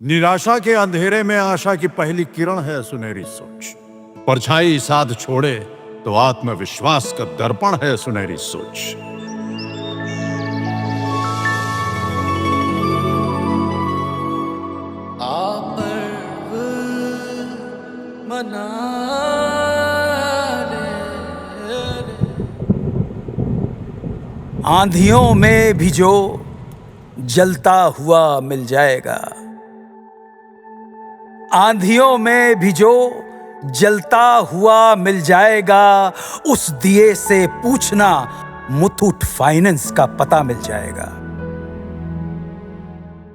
निराशा के अंधेरे में आशा की पहली किरण है सुनहरी सोच। परछाई साथ छोड़े तो आत्मविश्वास का दर्पण है सुनहरी सोच। आंधियों में भी जो जलता हुआ मिल जाएगा, आंधियों में भी जो जलता हुआ मिल जाएगा, उस दिए से पूछना मुथूट फाइनेंस का पता मिल जाएगा।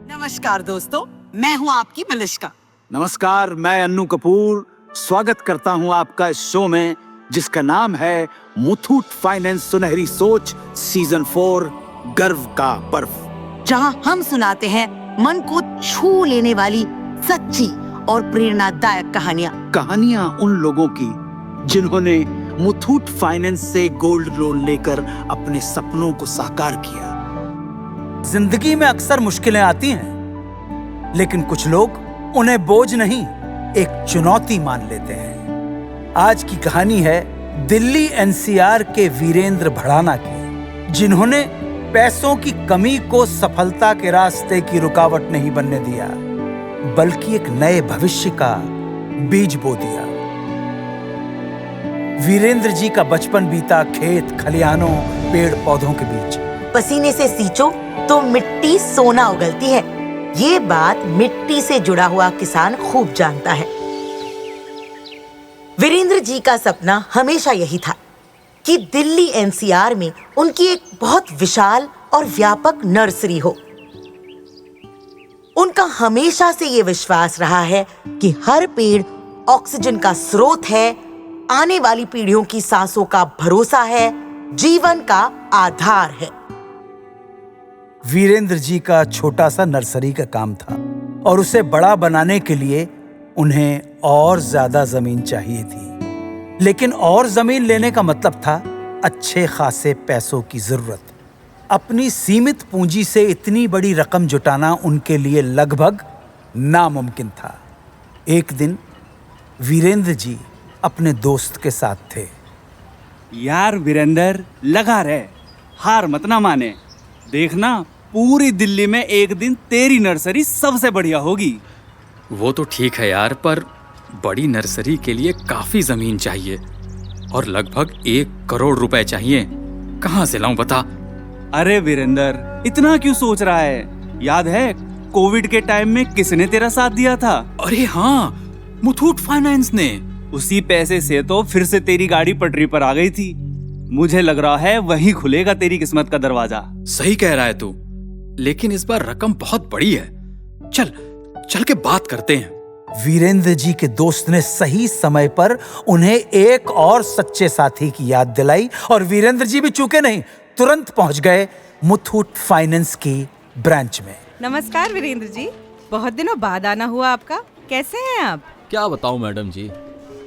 नमस्कार दोस्तों, मैं हूं आपकी मलिश्का। नमस्कार, मैं अन्नू कपूर स्वागत करता हूं आपका इस शो में जिसका नाम है मुथूट फाइनेंस सुनहरी सोच सीजन 4 गर्व का पर्व, जहां हम सुनाते हैं मन को छू लेने वाली सच्ची और प्रेरणादायक कहानियां उन लोगों की जिन्होंने मुथूट फाइनेंस से गोल्ड लोन लेकर अपने सपनों को साकार किया। जिंदगी में अक्सर मुश्किलें आती हैं, लेकिन कुछ लोग उन्हें बोझ नहीं, एक चुनौती मान लेते हैं। आज की कहानी है दिल्ली एनसीआर के वीरेंद्र भड़ाना की, जिन्होंने पैसों की कमी को सफलता के रास्ते की रुकावट नहीं बनने दिया, बल्कि एक नए भविष्य का बीज बो दिया। वीरेंद्र जी का बचपन बीता खेत खलिहानों पेड़ पौधों के बीच। पसीने से सींचो तो मिट्टी सोना उगलती है, ये बात मिट्टी से जुड़ा हुआ किसान खूब जानता है। वीरेंद्र जी का सपना हमेशा यही था कि दिल्ली एनसीआर में उनकी एक बहुत विशाल और व्यापक नर्सरी हो। उनका हमेशा से ये विश्वास रहा है कि हर पेड़ ऑक्सीजन का स्रोत है, आने वाली पीढ़ियों की सांसों का भरोसा है, जीवन का आधार है। वीरेंद्र जी का छोटा सा नर्सरी का काम था और उसे बड़ा बनाने के लिए उन्हें और ज्यादा जमीन चाहिए थी। लेकिन और जमीन लेने का मतलब था अच्छे खासे पैसों की जरूरत। अपनी सीमित पूंजी से इतनी बड़ी रकम जुटाना उनके लिए लगभग नामुमकिन था। एक दिन वीरेंद्र जी अपने दोस्त के साथ थे। यार वीरेंद्र, लगा रहे, हार मत ना माने। देखना, पूरी दिल्ली में एक दिन तेरी नर्सरी सबसे बढ़िया होगी। वो तो ठीक है यार, पर बड़ी नर्सरी के लिए काफी जमीन चाहिए और लगभग 1 करोड़ रुपए चाहिए। कहाँ से लाऊं बता? अरे वीरेंद्र, इतना क्यों सोच रहा है? याद है कोविड के टाइम में किसने तेरा साथ दिया था? अरे हाँ, मुथूट फाइनेंस ने। उसी पैसे से तो फिर से तेरी गाड़ी पटरी पर आ गई थी। मुझे लग रहा है वहीं खुलेगा तेरी किस्मत का दरवाजा। सही कह रहा है तू, लेकिन इस बार रकम बहुत बड़ी है। चल के बात करते हैं। वीरेंद्र जी के दोस्त ने सही समय पर उन्हें एक और सच्चे साथी की याद दिलाई और वीरेंद्र जी भी चूके नहीं, तुरंत पहुंच गए मुथूट फाइनेंस की ब्रांच में। नमस्कार वीरेंद्र जी, बहुत दिनों बाद आना हुआ आपका। कैसे हैं आप? क्या बताऊं मैडम जी,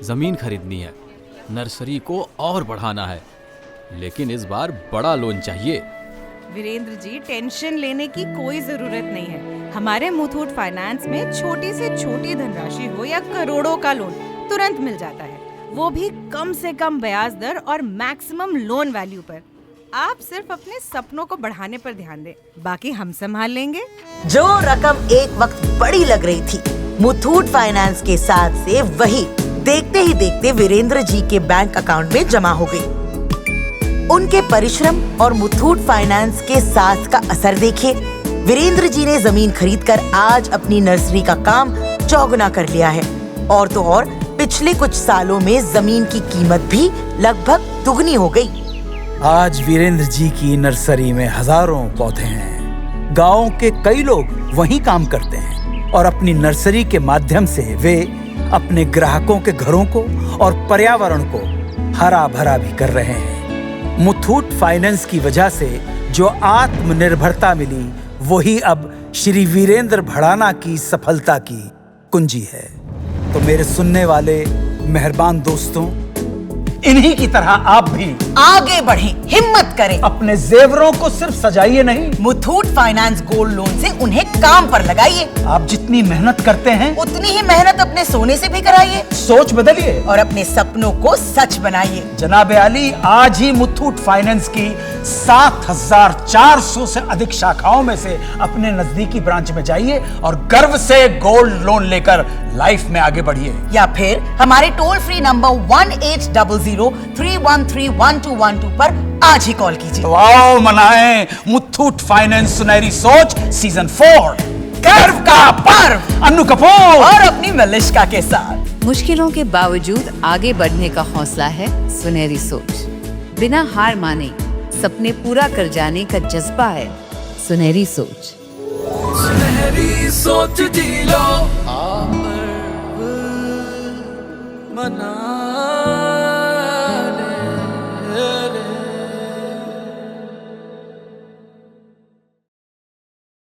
जमीन खरीदनी है, नर्सरी को और बढ़ाना है, लेकिन इस बार बड़ा लोन चाहिए। वीरेंद्र जी, टेंशन लेने की कोई जरूरत नहीं है। हमारे मुथूट फाइनेंस में छोटी से छोटी धनराशि हो या करोड़ों का लोन तुरंत मिल जाता है, वो भी कम से कम ब्याज दर और मैक्सिमम लोन वैल्यू पर। आप सिर्फ अपने सपनों को बढ़ाने पर ध्यान दें, बाकी हम संभाल लेंगे। जो रकम एक वक्त बड़ी लग रही थी मुथूट फाइनेंस के साथ से, वही देखते ही देखते वीरेंद्र जी के बैंक अकाउंट में जमा हो गई। उनके परिश्रम और मुथूट फाइनेंस के साथ का असर देखिए। वीरेंद्र जी ने जमीन खरीदकर आज अपनी नर्सरी का काम चौगुना कर लिया है, और तो और पिछले कुछ सालों में जमीन की कीमत भी लगभग दुगनी हो गई। आज वीरेंद्र जी की नर्सरी में हजारों पौधे हैं। गांव के कई लोग वहीं काम करते हैं और अपनी नर्सरी के माध्यम से वे अपने ग्राहकों के घरों को और पर्यावरण को हरा भरा भी कर रहे हैं। मुथूट फाइनेंस की वजह से जो आत्मनिर्भरता मिली, वही अब श्री वीरेंद्र भड़ाना की सफलता की कुंजी है। तो मेरे सुनने वाले मेहरबान दोस्तों, इन्हीं की तरह आप भी आगे बढ़ें, हिम्मत करें। अपने जेवरों को सिर्फ सजाइए नहीं, मुथूट फाइनेंस गोल्ड लोन से उन्हें काम पर लगाइए। आप जितनी मेहनत करते हैं उतनी ही मेहनत अपने सोने से भी कराइए सोच बदलिए और अपने सपनों को सच बनाइए। जनाब आली, आज ही मुथूट फाइनेंस की 7400 से अधिक शाखाओं में से अपने नजदीकी ब्रांच में जाइए और गर्व से गोल्ड लोन लेकर लाइफ में आगे बढ़िए। या फिर हमारे टोल फ्री नंबर 1800-313-1212 पर आज ही कॉल कीजिए। तो आओ मनाएं मुथूट फाइनेंस सुनहरी सोच सीजन 4 गर्व का पर्व, अन्नू कपूर और अपनी मलिश्का के साथ। मुश्किलों के बावजूद आगे बढ़ने का हौसला है सुनहरी सोच। बिना हार माने सपने पूरा कर जाने का जज्बा है सुनहरी सोच। सुनहरी सोच जी लो मना